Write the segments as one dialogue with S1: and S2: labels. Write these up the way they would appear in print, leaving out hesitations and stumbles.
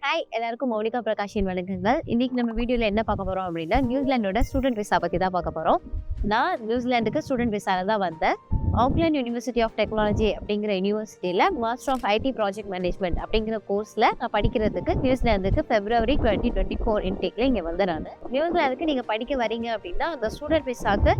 S1: Hi எல்லாருக்கும் மௌலிகா பிரகாஷின் வணக்கங்கள். இன்னைக்கு நம்ம வீடியோவில் என்ன பார்க்க போகிறோம் அப்படின்னா நியூசிலாண்டோட ஸ்டூடெண்ட் விசா பற்றி தான் பார்க்க போகிறோம். நான் நியூசிலாண்டுக்கு ஸ்டூடெண்ட் விசாவில் தான் வந்தேன். ஆக்லாண்ட் யூனிவர்சிட்டி ஆஃப் டெக்னாலஜி அப்படிங்கிற யூனிவர்சிட்டியில் master of IT project management அப்படிங்கிற கோர்ஸில் நான் படிக்கிறதுக்கு நியூசிலாந்துக்கு February 2024 இன்டேக்கில் இங்கே வந்தேன். நான் நியூசிலாந்துக்கு நீங்கள் படிக்க வரீங்க அப்படின்னா அந்த ஸ்டூடெண்ட் விசாவுக்கு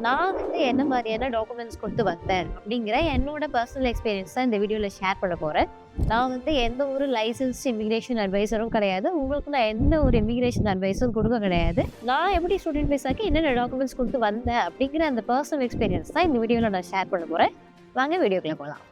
S1: நான் என்ன மாதிரியான டாக்குமெண்ட்ஸ் கொடுத்து வந்தேன் அப்படிங்கிற என்னோட பர்சனல் எக்ஸ்பீரியன்ஸ் தான் இந்த வீடியோவில் ஷேர் பண்ண போகிறேன். நான் எந்த ஒரு லைசன்ஸ்ட் இமிகிரேஷன் அட்வைசரும் கிடையாது. உங்களுக்கு நான் எந்த ஒரு இமிகிரேஷன் அட்வைஸும் கொடுக்க கிடையாது. நான் எப்படி ஸ்டூடெண்ட் விசாக்கு என்னென்ன டாக்குமெண்ட்ஸ் கொடுத்து வந்தேன் அப்படிங்கிற அந்த பர்சனல் எக்ஸ்பீரியன்ஸ் தான் இந்த வீடியோவில் நான் ஷேர் பண்ண போகிறேன். வாங்க வீடியோக்குள்ளே போகலாம்.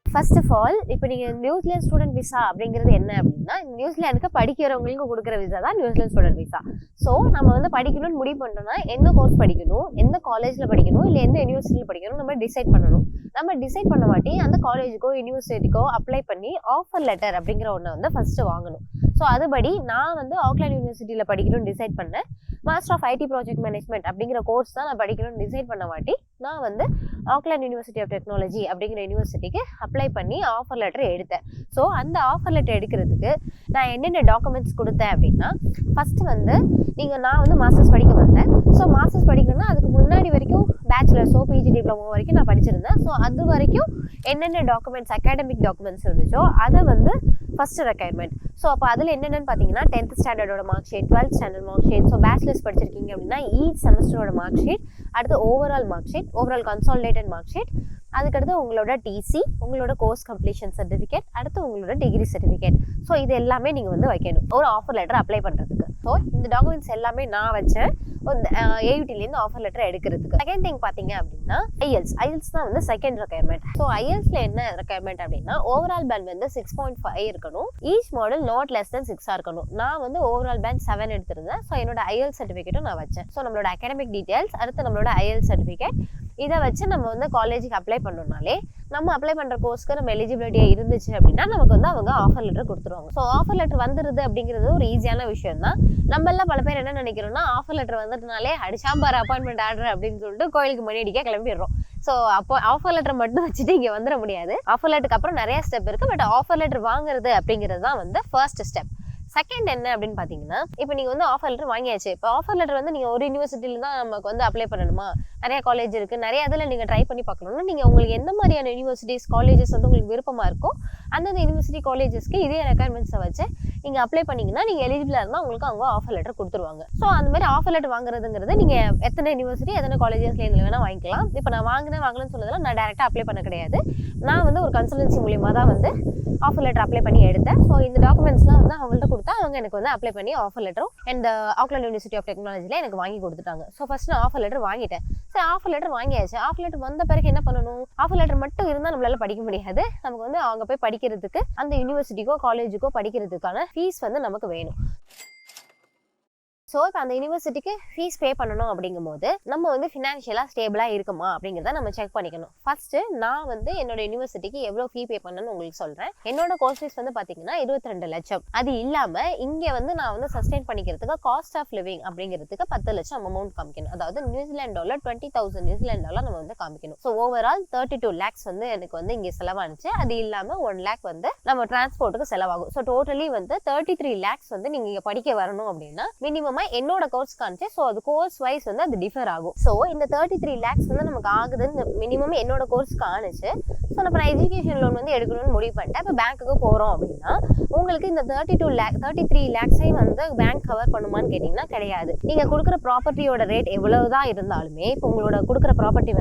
S1: ஃபர்ஸ்ட் ஆஃப் ஆல், இப்போ நீங்கள் நியூசிலாந்து ஸ்டூடெண்ட் விசா அப்படிங்கிறது என்ன அப்படின்னா, நியூசிலாந்துக்கு படிக்கிறவங்களுக்கு கொடுக்குற விசா தான் நியூசிலாந்து ஸ்டூடெண்ட் விசா. ஸோ நம்ம படிக்கணும்னு முடிவு பண்ணுறோம்னா எந்த கோர்ஸ் படிக்கணும், எந்த காலேஜில் படிக்கணும், இல்லை எந்த யூனிவர்சிட்டியில் படிக்கணும் நம்ம டிசைட் பண்ணணும். நம்ம டிசைட் பண்ண மாட்டி அந்த காலேஜுக்கோ யூனிவர்சிட்டிக்கோ அப்ளை பண்ணி ஆஃபர் லெட்டர் அப்படிங்கிற ஒன்றை ஃபஸ்ட்டு வாங்கணும். ஸோ அதுபடி நான் ஆக்லாண்ட் யூனிவர்சிட்டியில் படிக்கணும்னு டிசைட் பண்ணேன். Master of IT project management அப்படிங்கிற கோர்ஸ் தான் நான் படிக்கணும்னு டிசைட் பண்ண மாட்டி நான் ஆக்லாண்ட் யூனிவர்சிட்டி ஆஃப் டெக்னாலஜி அப்படிங்கிற யூனிவர்சிட்டிக்கு அப்ளை பண்ணி ஆஃபர் லெட்டர் எடுத்தேன். ஸோ அந்த ஆஃபர் லெட்டர் எடுக்கிறதுக்கு நான் என்னென்ன டாக்குமெண்ட்ஸ் கொடுத்தேன் அப்படின்னா, ஃபஸ்ட்டு நான் மாஸ்டர்ஸ் படிக்க வந்தேன். ஸோ மாஸ்டர்ஸ் படிக்கணும்னா அதுக்கு முன்னாடி வரைக்கும் பேச்சுலர்ஸோ பிஜி டிப்ளமோ வரைக்கும் நான் படிச்சிருந்தேன். ஸோ அது வரைக்கும் என்னென்ன டாக்குமெண்ட்ஸ் அகாடமிக் டாக்குமெண்ட்ஸ் இருந்துச்சோ அதை ஃபஸ்ட்டு ரெக்யர்மெண்ட். ஸோ அப்போ அதில் என்னென்னு பார்த்தீங்கன்னா 10th ஸ்டாண்டர்டோட mark sheet, 12th standard mark sheet, so bachelors படிச்சிருக்கீங்க அப்படின்னா ஈச் செமஸ்டரோட மார்க் ஷீட், அடுத்து overall mark sheet, overall consolidated mark sheet, அதுக்கடுத்து உங்களோட டிசி, உங்களோட கோர்ஸ் கம்ப்ளீஷன் சர்டிஃபிகேட், அடுத்து உங்களோட டிகிரி சர்டிஃபிகேட். ஸோ இது எல்லாமே நீங்கள் வைக்கணும் ஒரு ஆஃபர் லெட்டர் அப்ளை பண்ணுறதுக்கு. ஸோ இந்த டாக்குமெண்ட்ஸ் எல்லாமே நான் வச்சேன் ஏயூடிலேருந்து ஆஃபர் லெட்டர் எடுக்கிறதுக்கு. செகண்ட் திங் பார்த்தீங்க அப்படின்னா ஐஎல்ஸ் தான் செகண்ட் ரெக்யர்மெண்ட். ஸோ ஐஎல்ஸில் என்ன ரெக்யர்மெண்ட் அப்படின்னா, ஓவரால் பேண்ட் 6.5 இருக்கணும். Each model not less than 6 இருக்கணும். நான் ஓவரால் பேண்ட் 7 எடுத்திருந்தேன். ஸோ என்னோட ஐஎல்ஸ் சர்டிஃபிகேட்டும் நான் வச்சேன். ஸோ நம்மளோட அகாடமிக் டீட்டெயில்ஸ், அடுத்து நம்மளோட ஐஎல்ஸ் சர்டிஃபிகேட், இதை வச்சு நம்ம காலேஜுக்கு அப்ளை பண்ணோம்னாலே நம்ம அப்ளை பண்ணுற கோர்ஸ்க்கு நம்ம எலிஜிபிலிட்டியாக இருந்துச்சு அப்படின்னா நமக்கு அவங்க ஆஃபர் லெட்டர் கொடுத்துருவாங்க. ஸோ ஆஃபர் லெட்டர் வந்துடுது அப்படிங்கிறது ஒரு ஈஸியான விஷயம் தான். நம்மளாம் பல பேர் என்ன நினைக்கிறோம்னா, ஆஃபர் லெட்டர் வந்துட்டனாலே அடிச்சாம்பார் அப்பாயின்மெண்ட் ஆர்டர் அப்படின்னு சொல்லிட்டு கோயிலுக்கு மணி அடிக்க கிளம்பிடுறோம். ஸோ அப்போ ஆஃபர் லெட்டர் மட்டும் வச்சுட்டு இங்கே வந்துட முடியாது. ஆஃபர் லெட்டருக்கு அப்புறம் நிறைய ஸ்டெப் இருக்குது. பட் ஆஃபர் லெட்டர் வாங்குறது அப்படிங்கிறது தான் ஃபர்ஸ்ட் ஸ்டெப். செகண்ட் என்ன அப்படின்னு பார்த்தீங்கன்னா, இப்போ நீங்கள் ஆஃபர் லெட்டர் வாங்கியாச்சு. இப்போ ஆஃபர் லெட்டர் நீங்கள் ஒரு யூனிவர்சிட்டியில் தான் நமக்கு அப்ளை பண்ணணுமா? நிறைய காலேஜ் இருக்குது, நிறைய இதில் நீங்கள் ட்ரை பண்ணி பார்க்கணும்னா நீங்கள் உங்களுக்கு எந்த மாதிரியான யூனிவர்சிட்டிஸ் காலேஜஸ் உங்களுக்கு விருப்பமாக இருக்கோ அந்தந்த யூனிவர்சிட்டி காலேஜஸ்க்கு இதே ரெக்யர்மெண்ட்ஸை வச்சு நீங்கள் அப்ளை பண்ணிங்கன்னா நீங்கள் எலிஜிபிளாக இருந்தால் உங்களுக்கு அவங்க ஆஃபர் லெட்டர் கொடுத்துருவாங்க. ஸோ அந்த மாதிரி ஆஃபர் லெட்டர் வாங்குறதுங்கிறது நீங்கள் எத்தனை யூனிவர்சிட்டி எத்தனை காலேஜஸ்லேருந்து வேணால் வாங்கிக்கலாம். இப்போ நான் வாங்கலன்னு சொன்னதெல்லாம் நான் டேரெக்டாக அப்ளை பண்ண கிடையாது. நான் ஒரு கன்சல்டன்சி மூலியமாக தான் ஆஃபர் லெட்டர் அப்ளை பண்ணி எடுத்தேன். ஸோ இந்த டாக்குமெண்ட்ஸ்லாம் அவங்கள்ட்ட கொடுத்தா அவங்க எனக்கு அப்ளை பண்ணி ஆஃபர் லெட்டரும் அண்ட் ஆக்லாண்ட் யூனிவர்சிட்டி ஆஃப் டெக்னாலஜியில் எனக்கு வாங்கி கொடுத்துட்டாங்க. ஸோ ஃபர்ஸ்ட் நான் ஆஃபர் லெட்டர் வாங்கிட்டேன். சரி, ஆஃபர் லெட்டர் வாங்கியாச்சு. ஆஃபர் லெட்டர் வந்த பிறகு என்ன பண்ணணும்? ஆஃபர் லெட்டர் மட்டும் இருந்தால் நம்மளால படிக்க முடியாது. நமக்கு அங்கே போய் படிக்கிறதுக்கு அந்த யூனிவர்சிட்டிக்கோ காலேஜுக்கோ படிக்கிறதுக்கான ஃபீஸ் நமக்கு வேணும். ஸோ இப்போ அந்த யூனிவர்சிட்டிக்கு ஃபீஸ் பே பண்ணணும் அப்படிங்கும்போது நம்ம ஃபினான்ஷியலாக ஸ்டேபிளாக இருக்குமா அப்படிங்கிறத நம்ம செக் பண்ணிக்கணும். ஃபர்ஸ்ட்டு நான் என்னோட யூனிவர்சிட்டிக்கு எவ்வளோ ஃபீ பே பண்ணணும்னு உங்களுக்கு சொல்கிறேன். என்னோட கோர்ஸ் ஃபீஸ் பார்த்தீங்கன்னா 22 லட்சம். அது இல்லாமல் இங்கே நான் சஸ்டெயின் பண்ணிக்கிறதுக்கு காஸ்ட் ஆஃப் லிவிங் அப்படிங்கிறதுக்கு 10 லட்சம் அமௌண்ட் காமிக்கணும். அதாவது நியூசிலாந்து டாலர் 20,000 நியூசிலாந்து டாலர் நம்ம காமிக்கணும். ஸோ ஓவரால் 32 lakhs எனக்கு இங்கே செலவானுச்சு. அது இல்லாமல் 1 lakh நம்ம டிரான்ஸ்போர்ட்டுக்கு செலவாகும். ஸோ டோட்டலி 33 lakhs நீங்கள் இங்கே படிக்க வரணும் அப்படின்னா மினிமம் என்னோட கோர்ஸ் காமிச்சு. ஸோ அது கோர்ஸ் வைஸ் அது டிஃபர் ஆகும். ஸோ இந்த 33 lakhs நமக்கு ஆகுதுன்னு மினிமம் என்னோட கோர்ஸ் காணிச்சு. ஸோ நான் எஜுகேஷன் லோன் எடுக்கணும்னு முடிவு பண்ணிட்டேன். இப்போ பேங்க்குக்கு போகிறோம் அப்படின்னா உங்களுக்கு இந்த 33 lakhs பேங்க் கவர் பண்ணுமான்னு கேட்டிங்கன்னா கிடையாது. நீங்கள் கொடுக்குற ப்ராப்பர்ட்டியோட ரேட் எவ்வளவுதான் இருந்தாலுமே, இப்போ உங்களோட கொடுக்குற ப்ராப்பர்ட்டி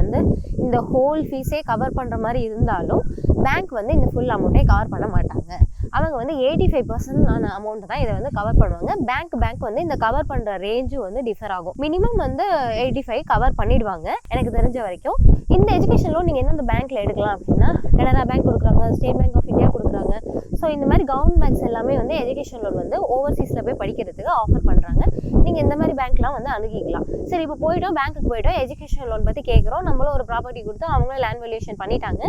S1: இந்த ஹோல் ஃபீஸே கவர் பண்ணுற மாதிரி இருந்தாலும் பேங்க் இந்த ஃபுல் அமௌண்ட்டே கவர் பண்ண மாட்டாங்க. அவங்க 85% அமௌண்ட் தான் இதை கவர் பண்ணுவாங்க. பேங்க் இந்த கவர் பண்ற ரேஞ்சும் டிஃபர் ஆகும். மினிமம் 85 கவர் பண்ணிடுவாங்க எனக்கு தெரிஞ்ச வரைக்கும். இந்த எஜுகேஷன் லோன் நீங்க எந்தெந்த பேங்க்ல எடுக்கலாம் அப்படின்னா, கனரா பேங்க் கொடுக்குறாங்க, ஸ்டேட் பேங்க் ஆஃப் இந்தியா கொடுக்குறாங்க. ஸோ இந்த மாதிரி கவர்மெண்ட் பேங்க்ஸ் எல்லாமே எஜுகேஷன் லோன் ஓவர்சீஸ்ல போய் படிக்கிறதுக்கு ஆஃபர் பண்றாங்க. நீங்க இந்த மாதிரி பேங்க்லாம் அணுகிக்கலாம். சரி, இப்போ பேங்க்குக்கு போயிட்டோம், எஜுகேஷன் லோன் பத்தி கேட்குறோம். நம்மளும் ஒரு ப்ராப்பர்ட்டி கொடுத்து அவங்களும் லேண்ட் வேல்யூஷன் பண்ணிட்டாங்க.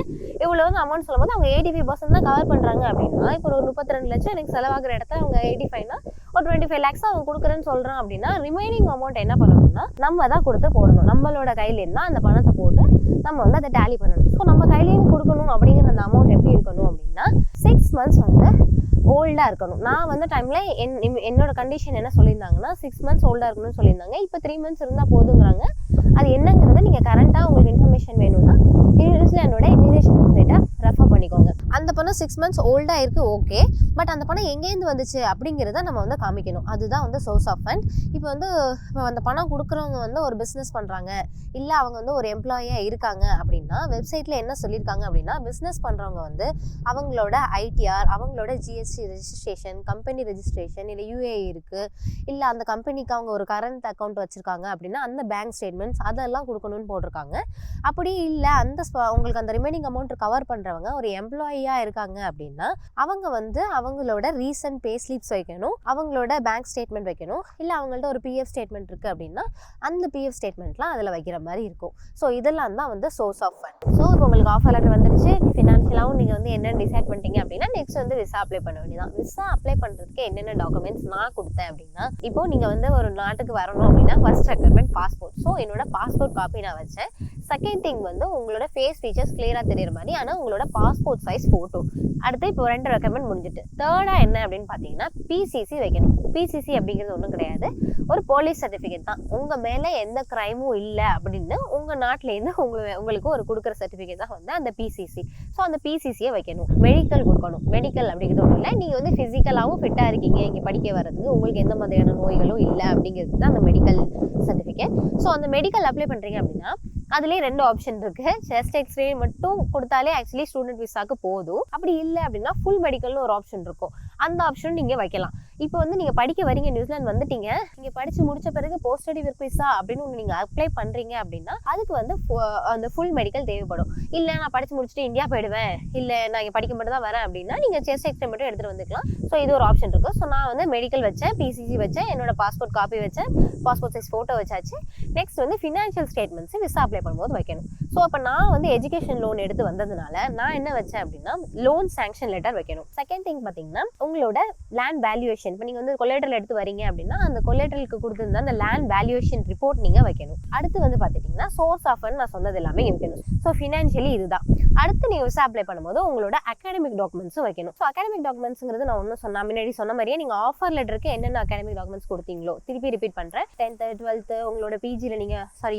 S1: இவ்வளவு அமௌண்ட் சொல்லும்போது அவங்க 85% தான் கவர் பண்றாங்க அப்படின்னா, இப்போ ஒரு 32 லட்சம் எனக்கு செலவாகிற இடத்த அவங்க 85னா ஒரு 25 lakhs அவங்க கொடுக்குறேன்னு சொல்றான் அப்படின்னா, ரிமைனிங் அமௌண்ட் என்ன பண்ணணும்னா நம்ம தான் கொடுத்து போடணும். நம்மளோட கையில இருந்தா அந்த பணத்தை போட்டு நம்ம அதை டேலி பண்ணணும். ஸோ நம்ம கையிலேருந்து கொடுக்கணும் அப்படிங்கிற அந்த அமௌண்ட் எப்படி இருக்கணும் அப்படின்னா 6 6 months வந்து ஓல்டாக இருக்கணும். நான் வந்து டைமில் என்னோட கண்டிஷன் என்ன சொல்லியிருந்தாங்கன்னா 6 months ஓல்டாக இருக்கணும்னு சொல்லியிருந்தாங்க. இப்போ 3 months இருந்தால் போதுங்கிறாங்க. அது என்னங்கிறத நீங்கள் கரண்ட்டாக உங்களுக்கு இன்ஃபர்மேஷன் வேணும்னா நியூசிலாண்டோட இமிகிரேஷன் வெப்சைட்டை ரெஃபர் பண்ணிக்கோங்க. அந்த பணம் 6 months ஓல்டாக இருக்குது, ஓகே. பட் அந்த பணம் எங்கேருந்து வந்துச்சு அப்படிங்கிறத நம்ம வந்து காமிக்கணும். அதுதான் வந்து சோர்ஸ் ஆஃப் ஃபண்ட். இப்போ அந்த பணம் கொடுக்குறவங்க வந்து ஒரு பிஸ்னஸ் பண்ணுறாங்க, இல்லை அவங்க வந்து ஒரு எம்ப்ளாயியாக இருக்காங்க அப்படின்னா வெப்சைட்டில் என்ன சொல்லியிருக்காங்க அப்படின்னா, பிஸ்னஸ் பண்ணுறவங்க வந்து அவங்களோட ஐடிஆர், அவங்களோட ஜிஎஸ்டி ரெஜிஸ்ட்ரேஷன், கம்பெனி ரெஜிஸ்ட்ரேஷன், இல்லை யூஏஐ இருக்குது, இல்லை அந்த கம்பெனிக்கு அவங்க ஒரு கரண்ட் அக்கௌண்ட் வச்சுருக்காங்க அப்படின்னா அந்த பேங்க் ஸ்டேட்மெண்ட்ஸ் அதெல்லாம் கொடுக்கணும்னு போட்டிருக்காங்க. அப்படி இல்லை உங்களுக்கு அந்த ரிமைனிங் அமௌண்ட் கவர் பண்ணுறவங்க ஒரு எம்ப்ளாயியாக இருக்காங்க அப்படின்னா அவங்க வந்து அவங்களோட ரீசன்ட் பே ஸ்லிப்ஸ் வைக்கணும், அவங்களோட பேங்க் ஸ்டேட்மெண்ட் வைக்கணும், இல்லை அவங்கள்ட்ட ஒரு பிஎஃப் ஸ்டேட்மெண்ட் இருக்குது அப்படின்னா அந்த பிஎஃப் ஸ்டேட்மெண்ட்லாம் அதில் வைக்கிற மாதிரி இருக்கும். ஸோ இதெல்லாம் தான் வந்து சோர்ஸ் ஆஃப் ஃபண்ட். ஸோ இப்போ உங்களுக்கு ஆஃபர் லெட்டர் வந்துருச்சு, ஃபினான்ஷியலாகவும் நீங்கள் வந்து என்னென்ன டிசைட் பண்ணிட்டீங்க அப்படின்னா நெக்ஸ்ட் வந்து விசா அப்ளை பண்ண வேண்டியதான். விசா அப்ளை பண்ணுறதுக்கு என்னென்ன டாக்குமெண்ட்ஸ் நான் கொடுத்தேன் அப்படின்னா, இப்போ நீங்கள் வந்து ஒரு நாட்டுக்கு வரணும் அப்படின்னா ஃபர்ஸ்ட் ரெக்யர்மெண்ட் பாஸ்போர்ட். ஸோ என்னோட பாஸ்போர்ட் காப்பி நான் வச்சேன். செகண்ட் திங் வந்து உங்களோட ஃபேஸ் ஃபீச்சர்ஸ் கிளியராக தெரியுற மாதிரி ஆனால் உங்களோட பாஸ்போர்ட் சைஸ் ஃபோட்டோ. அடுத்து இப்போ 2 ரெக்கமெண்ட் முடிஞ்சிட்டு தேர்டாக என்ன அப்படின்னு பார்த்தீங்கன்னா பிசிசி வைக்கணும். பிசிசி அப்படிங்கிறது ஒன்றும் கிடையாது, ஒரு போலீஸ் சர்டிஃபிகேட் தான். உங்கள் மேலே எந்த க்ரைமும் இல்லை அப்படின்னு உங்கள் நாட்டிலேருந்து உங்களுக்கு ஒரு கொடுக்குற சர்டிஃபிகேட் தான் வந்து அந்த பிசிசி. ஸோ அந்த பிசிசியை வைக்கணும். மெடிக்கல் கொடுக்கணும். மெடிக்கல் அப்படிங்கிறது ஒன்றும் இல்லை, நீங்கள் வந்து ஃபிசிக்கலாகவும் ஃபிட்டாக இருக்கீங்க இங்கே படிக்க வர்றதுக்கு, உங்களுக்கு எந்த மாதிரியான நோய்களும் இல்லை அப்படிங்கிறது தான் அந்த மெடிக்கல் சர்டிஃபிகேட். ஸோ அந்த மெடிக்கல் அப்ளை பண்ணுறீங்க அப்படின்னா அதுலேயே 2 ஆப்ஷன் இருக்குது. செஸ்ட் எக்ஸ்ரே மட்டும் கொடுத்தாலே ஆக்சுவலி ஸ்டூடெண்ட் விசாக்கு போதும். அப்படி இல்லை அப்படின்னா ஃபுல் மெடிக்கல்னு ஒரு ஆப்ஷன் இருக்கும், அந்த ஆப்ஷனும் நீங்கள் வைக்கலாம். இப்போ வந்து நீங்கள் படிக்க வரீங்க, நியூசிலாந்து வந்துட்டீங்க, நீங்கள் படித்து முடிச்ச பிறகு போஸ்ட் ஸ்டடி ஒர்க் விசா அப்படின்னு ஒன்று நீங்கள் அப்ளை பண்ணுறீங்க அப்படின்னா அதுக்கு வந்து அந்த ஃபுல் மெடிக்கல் தேவைப்படும். இல்லை நான் படித்து முடிச்சுட்டு இந்தியா போயிடுவேன், இல்லை நான் இங்கே படிக்க மட்டும் தான் வரேன் அப்படின்னா நீங்கள் செஸ்ட் எக்ஸ்ரே மட்டும் எடுத்துகிட்டு வந்துக்கலாம். ஸோ இது ஒரு ஆப்ஷன் இருக்குது. ஸோ நான் வந்து மெடிக்கல் வச்சேன், பிசிசி வச்சேன், என்னோட பாஸ்போர்ட் காப்பி வச்சேன், பாஸ்போர்ட் சைஸ் ஃபோட்டோ வச்சாச்சு. நெக்ஸ்ட் வந்து ஃபினான்ஷியல் ஸ்டேட்மெண்ட்ஸ் விசா அப்ளை பண்ணும்போது வைக்கணும். ஸோ அப்போ நான் வந்து எஜுகேஷன் லோன் எடுத்து வந்ததுனால நான் என்ன வச்சேன் அப்படின்னா லோன் சாங்ஷன் லெட்டர் வைக்கணும். செகண்ட் திங் பார்த்தீங்கன்னா உங்களோட லேண்ட் வேல்யூவேஷன். இப்போ நீங்கள் வந்து கொலேட்ரல் எடுத்து வரீங்க அப்படின்னா அந்த கொலேட்ரலுக்கு கொடுத்துருந்தா அந்த லேண்ட் வேல்யூவேஷன் ரிப்போர்ட் நீங்கள் வைக்கணும். அடுத்து வந்து பார்த்துட்டிங்கன்னா சோர்ஸ் ஆஃப் ஃபண்ட் நான் சொன்னது எல்லாமே வைக்கணும். ஸோ ஃபினான்ஷியலி இதுதான். அடுத்து நீங்கள் விசா அப்ளை பண்ணும்போது உங்களோட அகாடமிக் டாக்குமெண்ட்ஸும் வைக்கணும். ஸோ அகாடமிக் டாக்குமெண்ட்ஸுங்கிறது நான் ஒன்றும் முன்னாடி சொன்ன மாதிரியே நீங்கள் ஆஃபர் லெட்டருக்கு என்னென்ன அகாடமிக் டாக்குமெண்ட்ஸ் கொடுத்தீங்களோ திருப்பி ரிப்பீட் பண்ணுறேன். 10th 12th உங்களோட பிஜியில்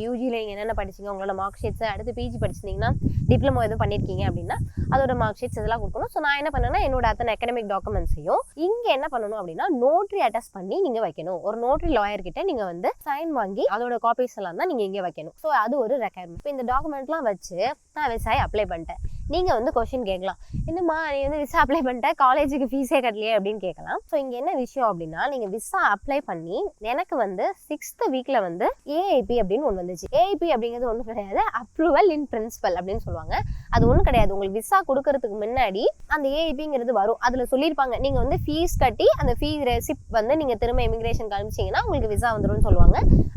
S1: யூஜியில் நீங்கள் என்னென்ன படிச்சிங்க, உங்களோட மார்க் ஷீட்ஸ், அடுத்து பிஜி படிச்சிங்கன்னா டிப்ளமோ எதுவும் பண்ணியிருக்கீங்க அப்படின்னா அதோட மார்க் ஷீட்ஸ் இதெல்லாம் கொடுக்கணும். ஸோ நான் என்ன பண்ணேன்னா என்னோட அத்தனை அகாடமிக் டாக்குமெண்ட்ஸையும் இங்கே என்ன பண்ணணும் அப்படின்னா நோட்ரி அட்டாச் பண்ணி நீங்கள் வைக்கணும். ஒரு நோட்ரி லாயர் கிட்ட நீங்கள் வந்து சைன் வாங்கி அதோட காப்பீஸ் எல்லாம் தான் நீங்கள் இங்கே வைக்கணும். ஸோ அது ஒரு ரெக்யர்மெண்ட். இப்போ இந்த டாக்குமெண்ட்லாம் வச்சு நான் விசாயை அப்ளை பண்ணிட்டேன். நீங்கள் வந்து கொஸ்டின் கேட்கலாம், என்னம்மா நீ வந்து விசா அப்ளை பண்ணிட்டேன், காலேஜுக்கு ஃபீஸே கட்டலையே அப்படின்னு கேட்கலாம். ஸோ இங்கே என்ன விஷயம் அப்படின்னா நீங்கள் விசா அப்ளை பண்ணி எனக்கு வந்து 6th வீக்கில் வந்து ஏஐபி அப்படின்னு ஒன்று வந்துச்சு. ஏஐபி அப்படிங்கிறது ஒன்றும் கிடையாது, அப்ரூவல் இன் பிரின்சிபல் அப்படின்னு சொல்லுவாங்க. அது ஒன்றும் கிடையாது, உங்களுக்கு விசா கொடுக்கறதுக்கு முன்னாடி அந்த ஏஐபிங்கிறது வரும். அதில் சொல்லியிருப்பாங்க நீங்கள் வந்து ஃபீஸ் கட்டி அந்த ஃபீஸ் ரெசிப்ட் வந்து நீங்கள் திரும்ப இமிகிரேஷன் காமிச்சிங்கன்னா உங்களுக்கு விசா வந்துடும் சொல்லுவாங்க.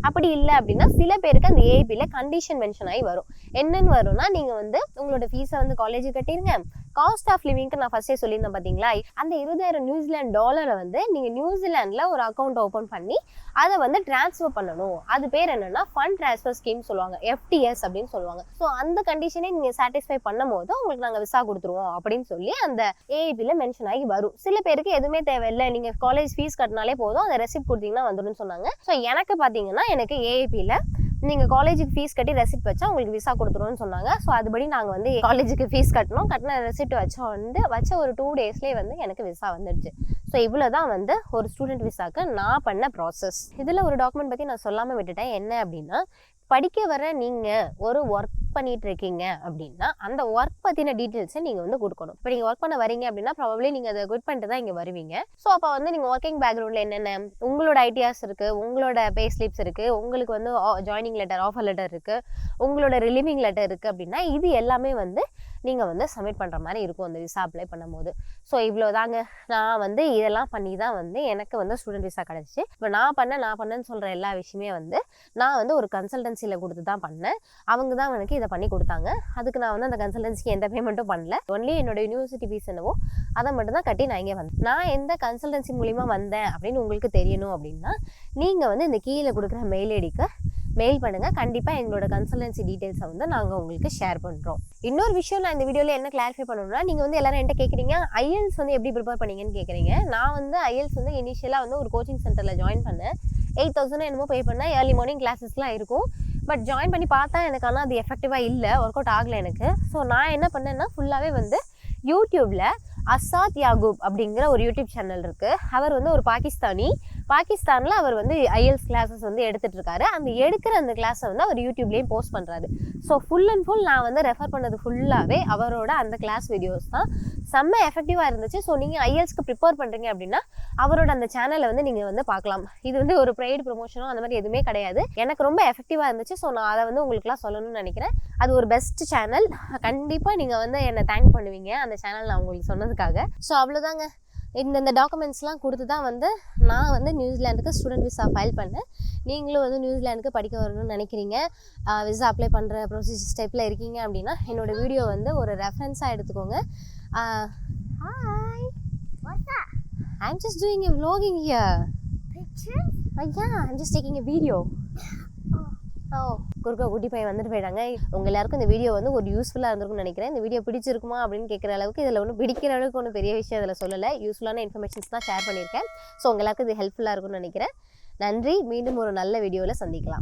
S1: அப்படி இல்லை அப்படின்னா சில பேருக்கு அந்த ஏஐபியில் கண்டிஷன் மென்ஷன் ஆகி வரும். என்னன்னு வரும்னா நீங்கள் வந்து உங்களோட ஃபீஸை வந்து காலேஜுக்கு கட்டிருங்க, காஸ்ட் ஆஃப் லிவிங்க்கு நான் ஃபர்ஸ்டே சொல்லியிருந்தேன் பார்த்தீங்களா, அந்த 20,000 நியூசிலாந்து டாலரை வந்து நீங்கள் நியூசிலாண்டில் ஒரு அக்கௌண்ட் ஓப்பன் பண்ணி அதை வந்து டிரான்ஸ்ஃபர் பண்ணணும். அது பேர் என்னன்னா ஃபண்ட் ட்ரான்ஸ்ஃபர் ஸ்கீம் சொல்லுவாங்க, எஃப்டிஎஸ் அப்படின்னு சொல்லுவாங்க. ஸோ அந்த கண்டிஷனே நீங்கள் சாட்டிஸ்ஃபை பண்ணும் போது உங்களுக்கு நாங்கள் விசா கொடுத்துருவோம் அப்படின்னு சொல்லி அந்த ஏஐபியில் மென்ஷன் ஆகி வரும். சில பேருக்கு எதுவுமே தேவையில்லை, நீங்கள் காலேஜ் ஃபீஸ் கட்டினாலே போதும், அந்த ரெசிப்ட் கொடுத்தீங்கன்னா வந்துடும் சொன்னாங்க. ஸோ எனக்கு பார்த்தீங்கன்னா எனக்கு ஏஐபியில் நீங்கள் காலேஜுக்கு ஃபீஸ் கட்டி ரெசிப்ட் வச்சா உங்களுக்கு விசா கொடுத்துருவோம்னு சொன்னாங்க. ஸோ அதுபடி நாங்கள் வந்து காலேஜுக்கு ஃபீஸ் கட்டினோம், கட்டின ரெசிப்ட் வச்ச ஒரு 2 daysலேயே வந்து எனக்கு விசா வந்துடுச்சு. ஸோ இவ்வளோ தான் வந்து ஒரு ஸ்டூடெண்ட் விசாக்கு நான் பண்ண ப்ராசஸ். இதில் ஒரு டாக்குமெண்ட் பற்றி நான் சொல்லாமல் விட்டுட்டேன். என்ன அப்படின்னா படிக்க வர நீங்கள் ஒரு ஒர்க் பண்ணிட்டு இருக்கீங்க அப்படின்னா அந்த ஒர்க் பற்றின டீட்டெயில்ஸை நீங்கள் வந்து கொடுக்கணும். இப்போ நீங்கள் ஒர்க் பண்ண வரீங்க அப்படின்னா ப்ராபப்ளி நீங்கள் அதை குட் பண்ணிட்டு தான் இங்கே வருவீங்க. ஸோ அப்போ வந்து நீங்கள் ஒர்க்கிங் பேக்ரவுண்டில் என்னென்ன உங்களோட ஐடியாஸ் இருக்குது, உங்களோட பே ஸ்லிப்ஸ் இருக்குது, உங்களுக்கு வந்து ஜாயினிங் லெட்டர், ஆஃபர் லெட்டர் இருக்குது, உங்களோட ரிலீவிங் லெட்டர் இருக்குது அப்படின்னா இது எல்லாமே வந்து நீங்கள் வந்து சப்மிட் பண்ணுற மாதிரி இருக்கும் அந்த விசா அப்ளை பண்ணும்போது. ஸோ இவ்வளோ தாங்க. நான் வந்து இதெல்லாம் பண்ணி தான் வந்து எனக்கு வந்து ஸ்டூடெண்ட் விசா கிடச்சிச்சு. இப்போ நான் பண்ணேன்னு சொல்கிற எல்லா விஷயமே வந்து நான் வந்து ஒரு கன்சல்டன்சியில் கொடுத்து தான் பண்ணேன். அவங்க தான் எனக்கு இதை பண்ணி கொடுத்தாங்க. அதுக்கு நான் வந்து அந்த கன்சல்டன்சிக்கு எந்த பேமெண்ட்டும் பண்ணல. ஒன்லி என்னோட யூனிவர்சிட்டி ஃபீஸ் என்னவோ அதை மட்டும் தான் கட்டி நான் இங்கே வந்தேன். நான் எந்த கன்சல்டன்சி மூலிமா வந்தேன் அப்படின்னு உங்களுக்கு தெரியணும் அப்படின்னா நீங்கள் வந்து இந்த கீழே கொடுக்குற மெயில் ஐடிக்கு மெயில் பண்ணுங்கள். கண்டிப்பாக எங்களோட கன்சல்டன்சி டீட்டெயில்ஸை வந்து நாங்கள் உங்களுக்கு ஷேர் பண்ணுறோம். இன்னொரு விஷயம் நான் இந்த வீடியோவில் என்ன கிளாரிஃபை பண்ணணும்னா, நீங்கள் வந்து எல்லாரும் என்கிட்ட கேட்குறீங்க ஐஎல்ஸ் வந்து எப்படி ப்ரிப்பேர் பண்ணீங்கன்னு கேட்குறீங்க. நான் வந்து ஐஎல்ஸ் வந்து இனிஷியலாக வந்து ஒரு கோச்சிங் சென்டரில் ஜாயின் பண்ணேன். 8,000 என்னமோ பே பண்ணேன். ஏர்லி மார்னிங் கிளாஸஸ்லாம் இருக்கும். பட் ஜாயின் பண்ணி பார்த்தா எனக்கு ஆனால் அது எஃபெக்டிவாக இல்லை, ஒர்க் அவுட் ஆகலை எனக்கு. ஸோ நான் என்ன பண்ணேன்னா ஃபுல்லாகவே வந்து யூடியூப்பில் அசாத் யாகூப் அப்படிங்கிற ஒரு யூடியூப் சேனல் இருக்குது. அவர் வந்து ஒரு பாகிஸ்தானில் அவர் வந்து ஐஎல்ஸ் கிளாஸஸ் வந்து எடுத்துகிட்ருக்காரு. அந்த எடுக்கிற அந்த கிளாஸை வந்து அவர் யூடியூப்லேயும் போஸ்ட் பண்ணுறாரு. ஸோ ஃபுல் அண்ட் ஃபுல் நான் வந்து ரெஃபர் பண்ணது ஃபுல்லாகவே அவரோட அந்த கிளாஸ் வீடியோஸ் தான். செம்ம எஃபெக்டிவாக இருந்துச்சு. ஸோ நீங்கள் ஐஎல்ஸ்க்கு ப்ரிப்பேர் பண்ணுறீங்க அப்படின்னா அவரோட அந்த சேனலை வந்து நீங்கள் வந்து பார்க்கலாம். இது வந்து ஒரு பெய்டு ப்ரொமோஷனோ அந்த மாதிரி எதுவுமே கிடையாது. எனக்கு ரொம்ப எஃபெக்டிவாக இருந்துச்சு. ஸோ நான் அதை வந்து உங்களுக்குலாம் சொல்லணும்னு நினைக்கிறேன். அது ஒரு பெஸ்ட் சேனல். கண்டிப்பாக நீங்கள் வந்து என்னை தேங்க் பண்ணுவீங்க அந்த சேனல் நான் உங்களுக்கு சொன்னதுக்காக. ஸோ அவ்வளோதாங்க. இந்த டாக்குமெண்ட்ஸ்லாம் கொடுத்து தான் வந்து நான் வந்து நியூசிலாண்டுக்கு ஸ்டூடெண்ட் விசா ஃபைல் பண்ணேன். நீங்களும் வந்து நியூசிலாண்டுக்கு படிக்க வரணும்னு நினைக்கிறீங்க, விசா அப்ளை பண்ணுற ப்ரொசீஜர் ஸ்டெப்பில் இருக்கீங்க அப்படின்னா என்னோடய வீடியோ வந்து ஒரு ரெஃபரன்ஸாக எடுத்துக்கோங்க. Hi.
S2: What's that?
S1: I'm just doing a vlogging here.
S2: Pictures?
S1: Yeah, I'm just taking a video. குறுக்க குட்டி பையன் வந்துட்டு போயிட்டாங்க. உங்கள் எல்லாருக்கும் இந்த வீடியோ வந்து ஒரு யூஸ்ஃபுல்லாக இருந்திருக்கும்னு நினைக்கிறேன். இந்த வீடியோ பிடிச்சிருக்குமா அப்படின்னு கேட்குற அளவுக்கு இதில் ஒன்றும் பிடிக்கிற அளவுக்கு ஒன்றும் பெரிய விஷயம் இதில் சொல்லலை. யூஸ்ஃபுல்லான இன்ஃபர்மேஷன்ஸ் தான் ஷேர் பண்ணியிருக்கேன். ஸோ உங்கள் எல்லாருக்கும் இது ஹெல்ப்ஃபுல்லாக இருக்கும்னு நினைக்கிறேன். நன்றி. மீண்டும் ஒரு நல்ல வீடியோவில் சந்திக்கலாம்.